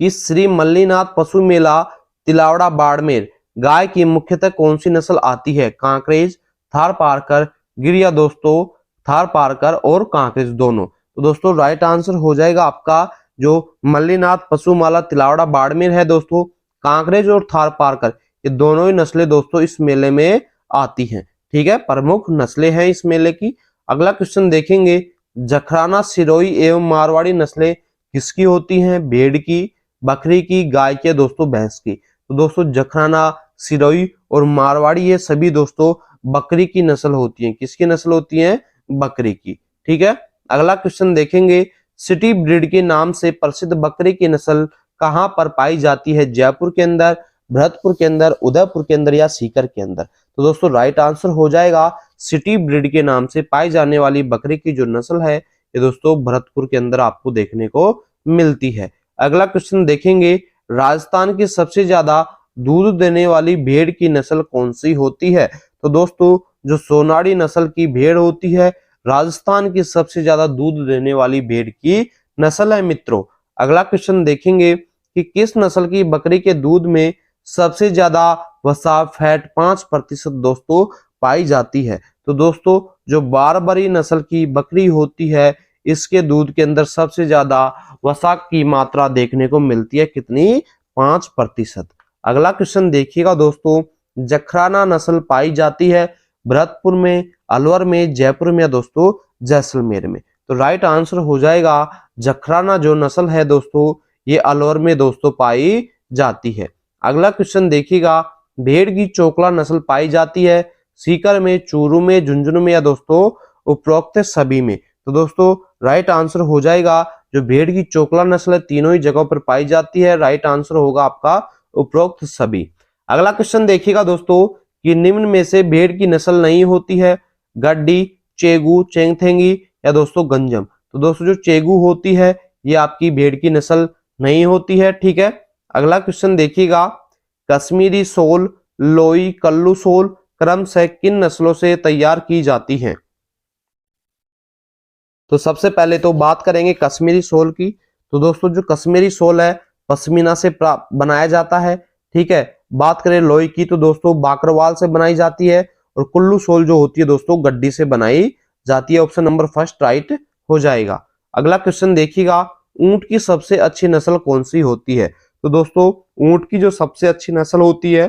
कि श्री मल्लीनाथ पशु मेला तिलावड़ा बाड़मेर गाय की मुख्यतः कौन सी नस्ल आती है, कांकरेज, थार पारकर, गिरिया दोस्तों थार पारकर और कांकरेज दोनों। तो दोस्तों राइट आंसर हो जाएगा आपका जो मल्लीनाथ पशुमाला तिलावड़ा बाड़मेर है दोस्तों, कांकरेज और थार पारकर ये दोनों ही नस्लें दोस्तों इस मेले में आती हैं। ठीक है, प्रमुख नस्लें हैं इस मेले की। अगला क्वेश्चन देखेंगे, जखराना, सिरोही एवं मारवाड़ी नस्लें किसकी होती हैं, भेड़ की, बकरी की, गाय की, दोस्तों भैंस की। तो दोस्तों जखराना, सिरोही और मारवाड़ी ये सभी दोस्तों बकरी की नस्ल होती है। किसकी नस्ल होती है, बकरी की। ठीक है, अगला क्वेश्चन देखेंगे, सिटी ब्रीड के नाम से प्रसिद्ध बकरी की नस्ल कहां पर पाई जाती है, जयपुर के अंदर, भरतपुर के अंदर, उदयपुर के अंदर या सीकर के अंदर। तो दोस्तों राइट आंसर हो जाएगा सिटी ब्रीड के नाम से पाई जाने वाली बकरी की जो नस्ल है ये दोस्तों भरतपुर के अंदर आपको देखने को मिलती है। अगला क्वेश्चन देखेंगे, राजस्थान की सबसे ज्यादा दूध देने वाली भेड़ की नस्ल कौन सी होती है? तो दोस्तों जो सोनाड़ी नस्ल की भेड़ होती है, राजस्थान की सबसे ज्यादा दूध देने वाली भेड़ की नस्ल है मित्रों। अगला क्वेश्चन देखेंगे कि किस नस्ल की बकरी के दूध में सबसे ज्यादा वसा फैट 5% दोस्तों पाई जाती है? तो दोस्तों जो बारबरी नस्ल की बकरी होती है, इसके दूध के अंदर सबसे ज्यादा वसा की मात्रा देखने को मिलती है, कितनी? 5%। अगला क्वेश्चन देखिएगा दोस्तों, जखराना नस्ल पाई जाती है भरतपुर में, अलवर में, जयपुर में या दोस्तों जैसलमेर में? तो राइट आंसर हो जाएगा जखराना जो नस्ल है दोस्तों, ये अलवर में दोस्तों पाई जाती है। अगला क्वेश्चन देखिएगा, भेड़ की चोकला नस्ल पाई जाती है सीकर में, चूरू में, झुंझुनू में या दोस्तों उपरोक्त सभी में? तो दोस्तों राइट आंसर हो जाएगा जो भेड़ की चोकला नस्ल है, तीनों ही जगहों पर पाई जाती है। राइट आंसर होगा आपका उपरोक्त सभी। अगला क्वेश्चन देखिएगा दोस्तों कि निम्न में से भेड़ की नस्ल नहीं होती है? गड्डी, चेगू, चेंगथेंगी या दोस्तों गंजम? तो दोस्तों जो चेगू होती है ये आपकी भेड़ की नस्ल नहीं होती है, ठीक है। अगला क्वेश्चन देखिएगा, कश्मीरी सोल, लोई, कल्लू सोल क्रमशः किन नस्लों से तैयार की जाती हैं? तो सबसे पहले तो बात करेंगे कश्मीरी सोल की। तो दोस्तों जो कश्मीरी सोल है पश्मीना से बनाया जाता है, ठीक है। बात करें लोई की तो दोस्तों बाकरवाल से बनाई जाती है, और कुल्लू सोल जो होती है दोस्तों गड्डी से बनाई जाती है। ऑप्शन नंबर फर्स्ट राइट हो जाएगा। अगला क्वेश्चन देखिएगा, ऊंट की सबसे अच्छी नस्ल कौन सी होती है? तो दोस्तों ऊंट की जो सबसे अच्छी नस्ल होती है,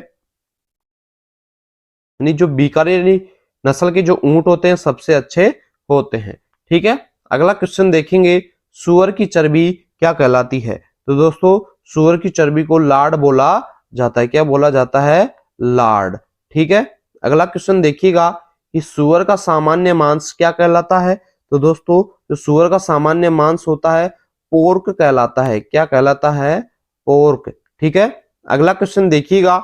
यानी जो बीकानेरी नस्ल के जो ऊंट होते हैं सबसे अच्छे होते हैं, ठीक है। अगला क्वेश्चन देखेंगे, सुअर की चर्बी क्या कहलाती है? तो दोस्तों सुअर की चर्बी को लाड़ बोला जाता है। क्या बोला जाता है? लाड़, ठीक है। अगला क्वेश्चन देखिएगा कि सुअर का सामान्य मांस क्या कहलाता है? तो दोस्तों जो सुअर का सामान्य मांस होता है पोर्क कहलाता है। क्या कहलाता है? पोर्क, ठीक है। अगला क्वेश्चन देखिएगा,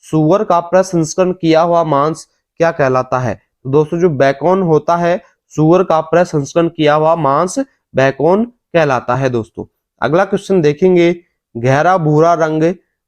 सुअर का प्रसंस्करण किया हुआ मांस क्या कहलाता है? तो दोस्तों जो बैकोन होता है, सुअर का प्रसंस्करण किया हुआ मांस बैकोन कहलाता है दोस्तों। अगला क्वेश्चन देखेंगे, गहरा भूरा रंग,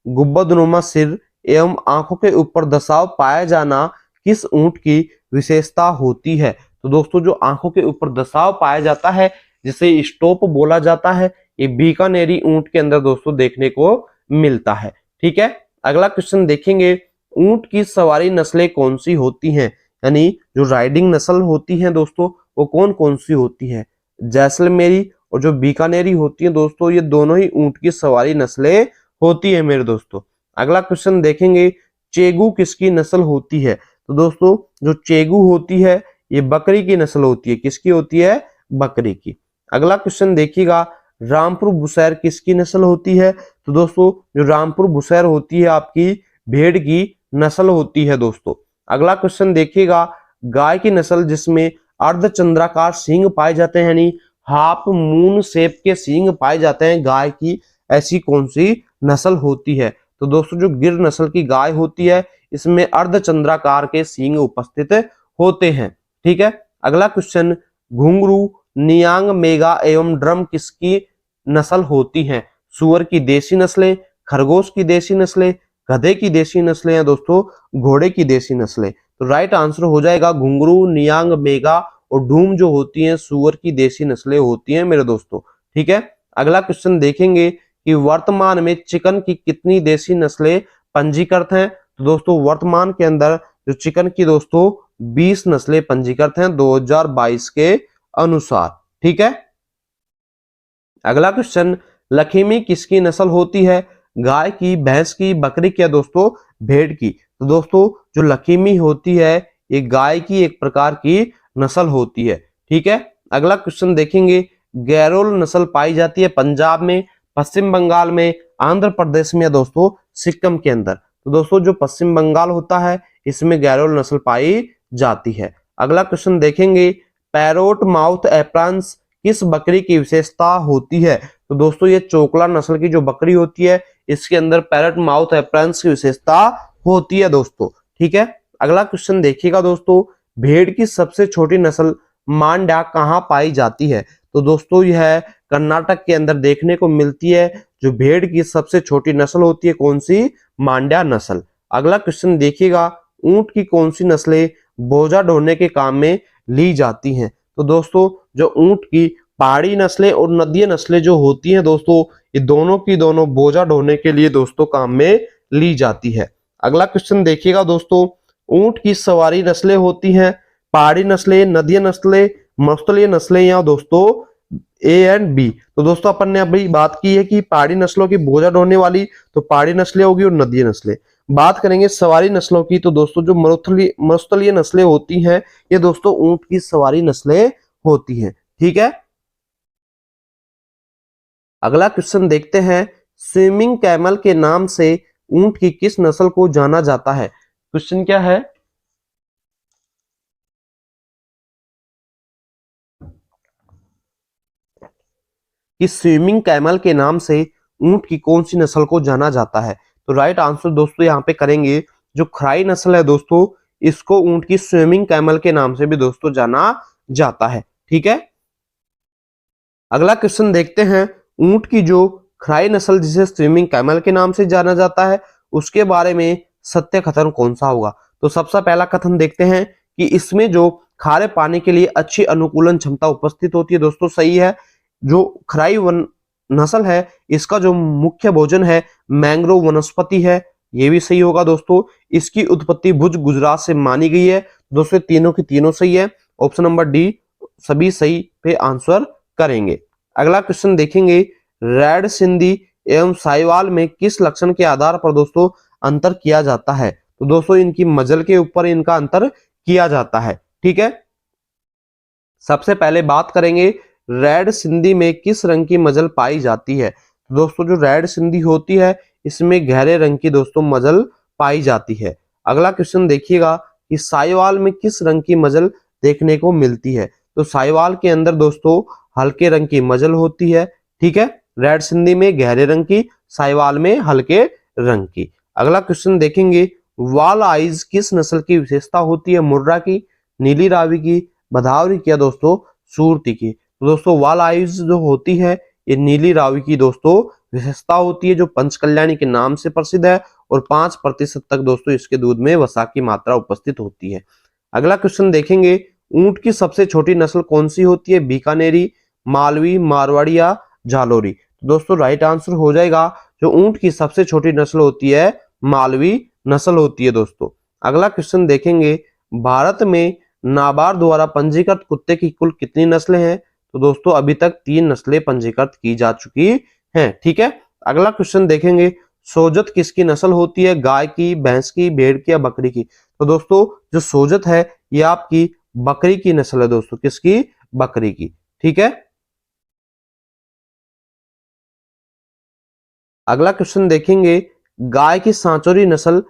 गुब्बदनुमा सिर एवं आंखों के ऊपर दसाव पाया जाना किस ऊंट की विशेषता होती है? तो दोस्तों जो आंखों के ऊपर दसाव पाया जाता है जिसे स्टोप बोला जाता है, ये बीकानेरी ऊंट के अंदर दोस्तों देखने को मिलता है, ठीक है। अगला क्वेश्चन देखेंगे, ऊंट की सवारी नस्लें कौन सी होती हैं? यानी जो राइडिंग नस्ल होती है दोस्तों वो कौन कौन सी होती है? जैसलमेरी और जो बीकानेरी होती है दोस्तों, ये दोनों ही ऊंट की सवारी नस्लें होती है मेरे दोस्तों। अगला क्वेश्चन देखेंगे, चेगू किसकी नस्ल होती है? तो दोस्तों जो चेगू होती है ये बकरी की नस्ल होती है। किसकी होती है? बकरी की। अगला क्वेश्चन देखिएगा, रामपुर बुशैर किसकी नस्ल होती है? तो दोस्तों जो रामपुर बुशैर होती है आपकी भेड़ की नस्ल होती है दोस्तों। अगला क्वेश्चन देखिएगा, गाय की नस्ल जिसमें अर्धचंद्राकार सींग पाए जाते हैं, यानी हाफ मून शेप के सींग पाए जाते हैं गाय की, ऐसी कौन सी नस्ल होती है? तो दोस्तों जो गिर नस्ल की गाय होती है इसमें अर्धचंद्राकार के सींग उपस्थित होते हैं, ठीक है। अगला क्वेश्चन, घुंघरू, नियांग, मेगा एवं ड्रम किसकी नस्ल होती हैं? सुअर की देसी नस्लें, खरगोश की देसी नस्लें, गधे की देसी नस्लें या दोस्तों घोड़े की देसी नस्लें? तो राइट आंसर हो जाएगा घुंघरू, नियांग, मेगा और डूम जो होती हैं सुअर की देसी नस्लें होती हैं मेरे दोस्तों, ठीक है। अगला क्वेश्चन देखेंगे कि वर्तमान में चिकन की कितनी देसी नस्लें पंजीकृत हैं? तो दोस्तों वर्तमान के अंदर जो चिकन की दोस्तों 20 नस्लें पंजीकृत हैं 2022 के अनुसार, ठीक है। अगला क्वेश्चन, लखीमी किसकी नस्ल होती है? गाय की, भैंस की, बकरी की या दोस्तों भेड़ की? तो दोस्तों जो लखीमी होती है ये गाय की एक प्रकार की नस्ल होती है, ठीक है। अगला क्वेश्चन देखेंगे, गैरोल नस्ल पाई जाती है पंजाब में, पश्चिम बंगाल में, आंध्र प्रदेश में या दोस्तों सिक्किम के अंदर? तो दोस्तों जो पश्चिम बंगाल होता है इसमें गैरोल नस्ल पाई जाती है। अगला क्वेश्चन देखेंगे, पैरोट माउथ एप्रंस किस बकरी की विशेषता होती है? तो दोस्तों ये चोकला नस्ल की जो बकरी होती है इसके अंदर पैरोट माउथ एप्रंस की विशेषता होती है दोस्तों, ठीक है। अगला क्वेश्चन देखिएगा दोस्तों, भेड़ की सबसे छोटी नस्ल मांडा कहाँ पाई जाती है? तो दोस्तों यह कर्नाटक के अंदर देखने को मिलती है। जो भेड़ की सबसे छोटी नस्ल होती है कौन सी? मांड्या नस्ल। अगला क्वेश्चन देखिएगा, ऊंट की कौन सी नस्लें बोझा ढोने के काम में ली जाती हैं? तो दोस्तों जो ऊंट की पहाड़ी नस्लें और नदीय नस्लें जो होती हैं दोस्तों, ये दोनों की दोनों बोझा ढोने के लिए दोस्तों काम में ली जाती है। अगला क्वेश्चन देखिएगा दोस्तों, ऊंट की सवारी नस्लें होती हैं पहाड़ी नस्लें, नदीय नस्लें, मरुस्थलीय नस्लें या दोस्तों ए एंड बी? तो दोस्तों अपन ने अभी बात की है कि पहाड़ी नस्लों की बोझा ढोने वाली तो पहाड़ी नस्लें होगी और नदीय नस्लें। बात करेंगे सवारी नस्लों की तो दोस्तों जो मरुस्थलीय नस्लें होती हैं ये दोस्तों ऊंट की सवारी नस्लें होती हैं। ठीक है, अगला क्वेश्चन देखते हैं, स्विमिंग कैमल के नाम से ऊंट की किस नस्ल को जाना जाता है? क्वेश्चन क्या है कि स्विमिंग कैमल के नाम से ऊंट की कौन सी नस्ल को जाना जाता है? तो राइट आंसर दोस्तों यहाँ पे करेंगे जो खराई नस्ल है दोस्तों, इसको ऊंट की स्विमिंग कैमल के नाम से भी दोस्तों जाना जाता है। ठीक है, अगला क्वेश्चन देखते हैं, ऊंट की जो खराई नस्ल जिसे स्विमिंग कैमल के नाम से जाना जाता है उसके बारे में सत्य कथन कौन सा होगा? तो सबसे पहला कथन देखते हैं कि इसमें जो खारे पानी के लिए अच्छी अनुकूलन क्षमता उपस्थित होती है। दोस्तों सही है, जो खराई नस्ल है इसका जो मुख्य भोजन है मैंग्रोव वनस्पति है, ये भी सही होगा दोस्तों। इसकी उत्पत्ति भुज गुजरात से मानी गई है। दोस्तों तीनों की तीनों सही है, ऑप्शन नंबर डी सभी सही पे आंसर करेंगे। अगला क्वेश्चन देखेंगे, रेड सिंधी एवं साहिवाल में किस लक्षण के आधार पर दोस्तों अंतर किया जाता है? तो दोस्तों इनकी मजल के ऊपर इनका अंतर किया जाता है। ठीक है, सबसे पहले बात करेंगे रेड सिंधी में किस रंग की मजल पाई जाती है? तो दोस्तों जो रेड सिंधी होती है इसमें गहरे रंग की दोस्तों मजल पाई जाती है। अगला क्वेश्चन देखिएगा कि साहिवाल में किस रंग की मजल देखने को मिलती है? तो साहिवाल के अंदर दोस्तों हल्के रंग की मजल होती है। ठीक है, रेड सिंधी में गहरे रंग की, साहिवाल में हल्के रंग की। अगला क्वेश्चन देखेंगे, वाल आइज किस नस्ल की विशेषता होती है? मुर्रा की, नीली रावी की, भदावरी की या दोस्तों सूरती की? तो दोस्तों वाल आइज जो होती है ये नीली रावी की दोस्तों विशेषता होती है, जो पंचकल्याणी के नाम से प्रसिद्ध है और 5% तक दोस्तों इसके दूध में वसा की मात्रा उपस्थित होती है। अगला क्वेश्चन देखेंगे, ऊंट की सबसे छोटी नस्ल कौन सी होती है? बीकानेरी, मालवी, मारवाड़ी या जालोरी? तो दोस्तों राइट आंसर हो जाएगा जो ऊंट की सबसे छोटी नस्ल होती है मालवी नस्ल होती है दोस्तों। अगला क्वेश्चन देखेंगे, भारत में नाबार्ड द्वारा पंजीकृत कुत्ते की कुल कितनी नस्लें हैं? तो दोस्तों अभी तक 3 नस्लें पंजीकृत की जा चुकी हैं। ठीक है, अगला क्वेश्चन देखेंगे, सोजत किसकी नस्ल होती है? गाय की, भैंस की, भेड़ की या बकरी की? तो दोस्तों जो सोजत है ये आपकी बकरी की नस्ल है दोस्तों, किसकी? बकरी की। ठीक है, अगला क्वेश्चन देखेंगे, गाय की सांचौरी नस्ल,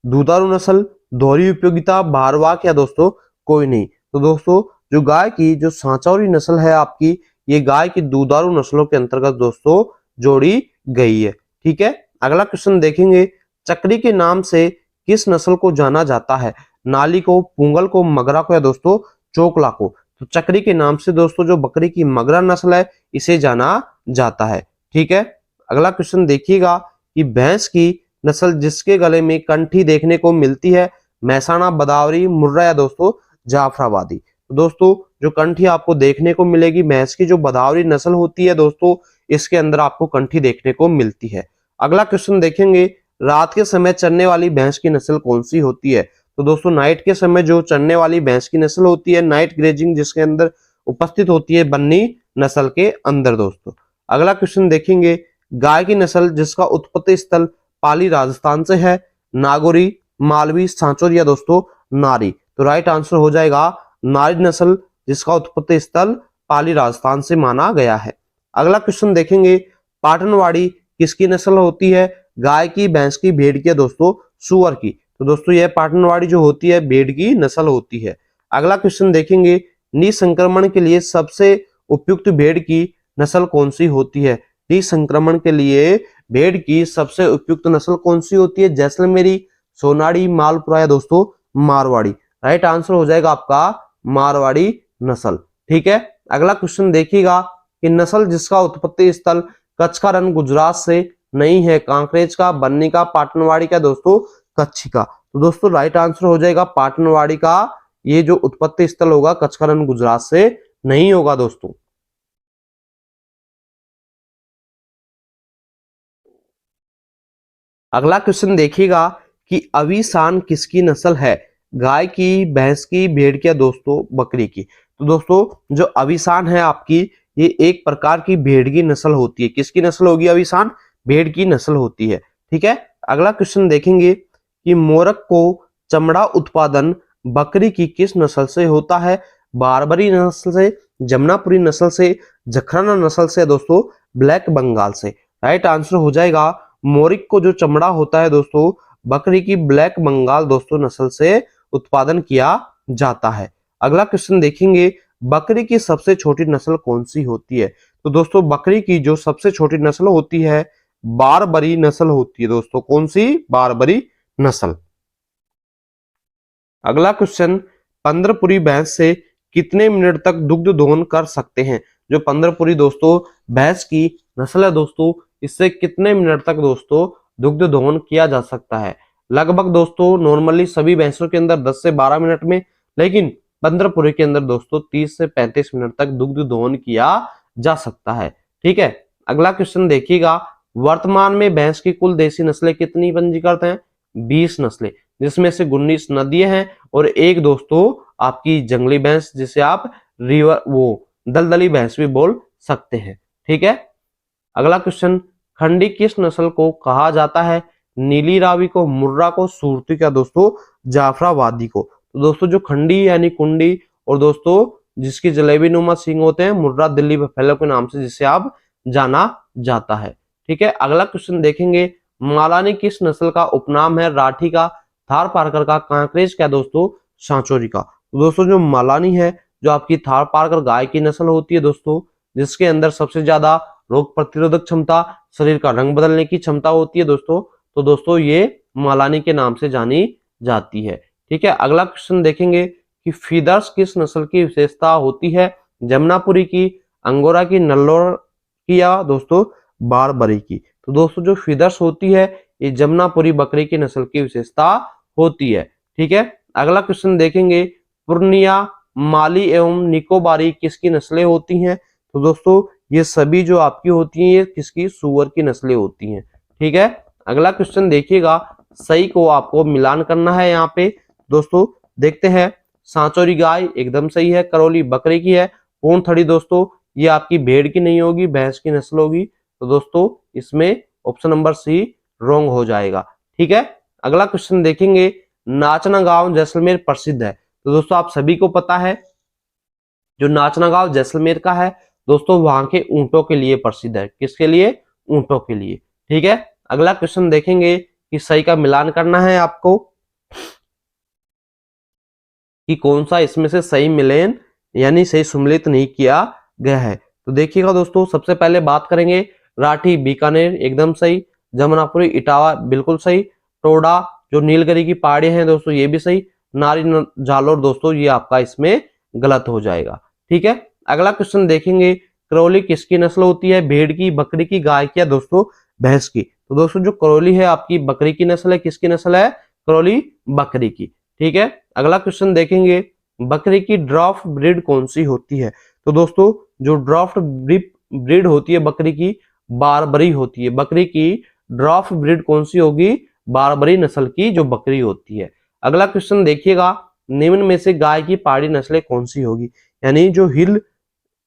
दुधारू नस्ल, दोहरी उपयोगिता, भारवाक या दोस्तों कोई नहीं? तो दोस्तों जो गाय की जो सांचौरी नस्ल है आपकी, ये गाय की दुधारू नस्लों के अंतर्गत दोस्तों जोड़ी गई है। ठीक है, अगला क्वेश्चन देखेंगे, चक्री के नाम से किस नस्ल को जाना जाता है? नाली को, पुंगल को, मगरा को या दोस्तों चोकला को? तो चक्री के नाम से दोस्तों जो बकरी की मगरा नस्ल है इसे जाना जाता है। ठीक है, अगला क्वेश्चन देखिएगा कि भैंस की नस्ल जिसके गले में कंठी देखने को मिलती है, महसाणा, बदावरी, मुर्रा या दोस्तों जाफराबादी? तो दोस्तों जो कंठी आपको देखने को मिलेगी भैंस की जो बदावरी नस्ल होती है दोस्तों, इसके अंदर आपको कंठी देखने को मिलती है। अगला क्वेश्चन देखेंगे, रात के समय चरने वाली भैंस की नस्ल कौन सी होती है? तो दोस्तों नाइट के समय जो चरने वाली भैंस की नस्ल होती है नाइट ग्रेजिंग जिसके अंदर उपस्थित होती है बन्नी नस्ल के अंदर दोस्तों। अगला क्वेश्चन देखेंगे, गाय की नस्ल जिसका उत्पत्ति स्थल पाली राजस्थान से है, नागौरी, मालवी, सांचौर या दोस्तों नारी? तो राइट आंसर हो जाएगा नारी नस्ल जिसका उत्पत्ति स्थल पाली राजस्थान से माना गया है। अगला क्वेश्चन देखेंगे, पाटनवाड़ी किसकी नस्ल होती है? गाय की, भैंस की, भेड़ की या दोस्तों सुअर की? तो दोस्तों यह पाटनवाड़ी जो होती है भेड़ की नस्ल होती है। अगला क्वेश्चन देखेंगे, निसंक्रमण के लिए सबसे उपयुक्त भेड़ की नस्ल कौन सी होती है? निसंक्रमण के लिए भेड़ की सबसे उपयुक्त नस्ल कौन सी होती है? जैसलमेरी, सोनाड़ी, मालपुरा या दोस्तों मारवाड़ी? राइट आंसर हो जाएगा आपका मारवाड़ी नस्ल। ठीक है, अगला क्वेश्चन देखिएगा कि नस्ल जिसका उत्पत्ति स्थल कच्छ का रण गुजरात से नहीं है, कांकरेज का, बन्नी का, पाटनवाड़ी का दोस्तों, कच्छी का। तो दोस्तों राइट आंसर हो जाएगा पाटनवाड़ी का। ये जो उत्पत्ति स्थल होगा कच्छ का रण गुजरात से नहीं होगा दोस्तों। अगला क्वेश्चन देखिएगा कि अविसान किसकी नस्ल है, गाय की, भैंस की, भेड़ की या दोस्तों बकरी की। तो दोस्तों जो अविसान है आपकी, ये एक प्रकार की भेड़ की नस्ल होती है। किसकी नस्ल होगी अविसान? भेड़ की नस्ल होती है। ठीक है, अगला क्वेश्चन देखेंगे कि मोरक को चमड़ा उत्पादन बकरी की किस नस्ल से होता है, बारबरी नस्ल से, जमुनापुरी नस्ल से, जखराना नस्ल से दोस्तों, ब्लैक बंगाल से। राइट आंसर हो जाएगा मोरिक को जो चमड़ा होता है दोस्तों बकरी की ब्लैक बंगाल दोस्तों नस्ल से उत्पादन किया जाता है। अगला क्वेश्चन देखेंगे बकरी की सबसे छोटी नस्ल कौन सी होती है। तो दोस्तों बकरी की जो सबसे छोटी नस्ल होती है बारबरी नस्ल होती है दोस्तों। कौन सी? बारबरी नस्ल। अगला क्वेश्चन, पंद्रपुरी भैंस से कितने मिनट तक दुग्ध दोहन कर सकते हैं। जो पंद्रपुरी दोस्तों भैंस की नस्ल है दोस्तों, इससे कितने मिनट तक दोस्तों दुग्ध दोहन किया जा सकता है। लगभग दोस्तों नॉर्मली सभी भैंसों के अंदर 10 से 12 मिनट में, लेकिन पंद्रपुरी के अंदर दोस्तों 30 से 35 मिनट तक दुग्ध दोहन किया जा सकता है। ठीक है, अगला क्वेश्चन देखिएगा, वर्तमान में भैंस की कुल देसी नस्लें कितनी पंजीकृत हैं? 20 नस्लें, जिसमें से 19 नदीय हैं और एक दोस्तों आपकी जंगली भैंस, जिसे आप रिवर दलदली भैंस भी बोल सकते हैं। ठीक है, अगला क्वेश्चन, खंडी किस नस्ल को कहा जाता है? नीली रावी को, मुर्रा को, सूरती का दोस्तों, जाफराबादी को। तो दोस्तों जो खंडी यानी कुंडी और दोस्तों जिसकी जलेबी नुमा सींग होते हैं, मुर्रा दिल्ली बफेलो के नाम से जिसे आप जाना जाता है। ठीक है, अगला क्वेश्चन देखेंगे, मालानी किस नस्ल का उपनाम है? राठी का, थार पारकर का, कांकरेज का दोस्तों, सांचोरी का। तो दोस्तों जो मालानी है जो आपकी थार पारकर गाय की नस्ल होती है दोस्तों, जिसके अंदर सबसे ज्यादा रोग प्रतिरोधक क्षमता, शरीर का रंग बदलने की क्षमता होती है दोस्तों, तो दोस्तों ये मालानी के नाम से जानी जाती है। ठीक है, अगला क्वेश्चन देखेंगे कि फीदर्स किस नस्ल की विशेषता होती है? जमुनापुरी की, अंगोरा की, नल्लोर की या दोस्तों बारबरी की। तो दोस्तों जो फीदर्स होती है ये जमुनापुरी बकरी की नस्ल की विशेषता होती है। ठीक है, अगला क्वेश्चन देखेंगे, पूर्णिया, माली एवं निकोबारी किसकी नस्लें होती हैं? तो दोस्तों ये सभी जो आपकी होती हैं ये किसकी? सुअर की नस्लें होती हैं। ठीक है, अगला क्वेश्चन देखिएगा, सही को आपको मिलान करना है। यहाँ पे दोस्तों देखते हैं, सांचौरी गाय एकदम सही है, करौली बकरी की है, पूर्ण थड़ी दोस्तों ये आपकी भेड़ की नहीं होगी, भैंस की नस्ल होगी। तो दोस्तों इसमें ऑप्शन नंबर सी रॉन्ग हो जाएगा। ठीक है, अगला क्वेश्चन देखेंगे, नाचना गांव जैसलमेर प्रसिद्ध है। तो दोस्तों आप सभी को पता है जो नाचना गांव जैसलमेर का है दोस्तों वहां के ऊंटों के लिए प्रसिद्ध है। किसके लिए? ऊंटों के लिए। ठीक है, अगला क्वेश्चन देखेंगे कि सही का मिलान करना है आपको कि कौन सा इसमें से सही मिलेन यानी सही सम्मिलित नहीं किया गया है। तो देखिएगा दोस्तों, सबसे पहले बात करेंगे राठी बीकानेर एकदम सही, जमुनापुरी इटावा बिल्कुल सही, टोडा जो नीलगिरी की पहाड़ी हैं दोस्तों ये भी सही, नारी जालोर दोस्तों ये आपका इसमें गलत हो जाएगा। ठीक है, अगला क्वेश्चन देखेंगे, करौली किसकी नस्ल होती है? भेड़ की, बकरी की, गाय की या दोस्तों भैंस की। तो दोस्तों जो करौली है आपकी बकरी की नस्ल है। किसकी नस्ल है? करौली बकरी की। ठीक है, अगला क्वेश्चन देखेंगे, बकरी की ड्राफ्ट ब्रीड कौन सी होती है? तो दोस्तों जो ड्राफ्ट ब्रीड होती है बकरी की बारबरी होती है। बकरी की ड्राफ्ट ब्रीड कौन सी होगी? बारबरी नस्ल की जो बकरी होती है। अगला क्वेश्चन देखिएगा, निम्न में से गाय की पहाड़ी नस्लें कौन सी होगी? यानी जो हिल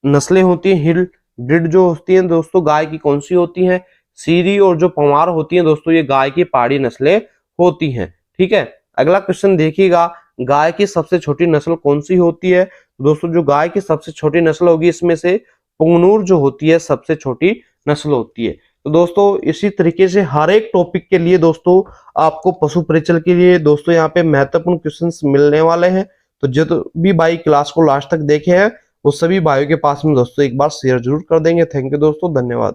नस्लें होती हैं, हिल ब्रीड जो होती हैं दोस्तों गाय की कौन सी होती हैं? सीरी और जो पवार होती हैं दोस्तों ये गाय की पहाड़ी नस्लें होती हैं। ठीक है, अगला क्वेश्चन देखिएगा, गाय की सबसे छोटी नस्ल कौन सी होती है? दोस्तों जो गाय की सबसे छोटी नस्ल होगी इसमें से पुंगनूर जो होती है सबसे छोटी नस्ल होती है। तो दोस्तों इसी तरीके से हर एक टॉपिक के लिए दोस्तों आपको पशु परिचय के लिए दोस्तों यहाँ पे महत्वपूर्ण क्वेश्चंस मिलने वाले हैं। तो जो भी भाई क्लास को लास्ट तक देखे हैं वो सभी भाइयों के पास में दोस्तों एक बार शेयर जरूर कर देंगे। थैंक यू दोस्तों, धन्यवाद।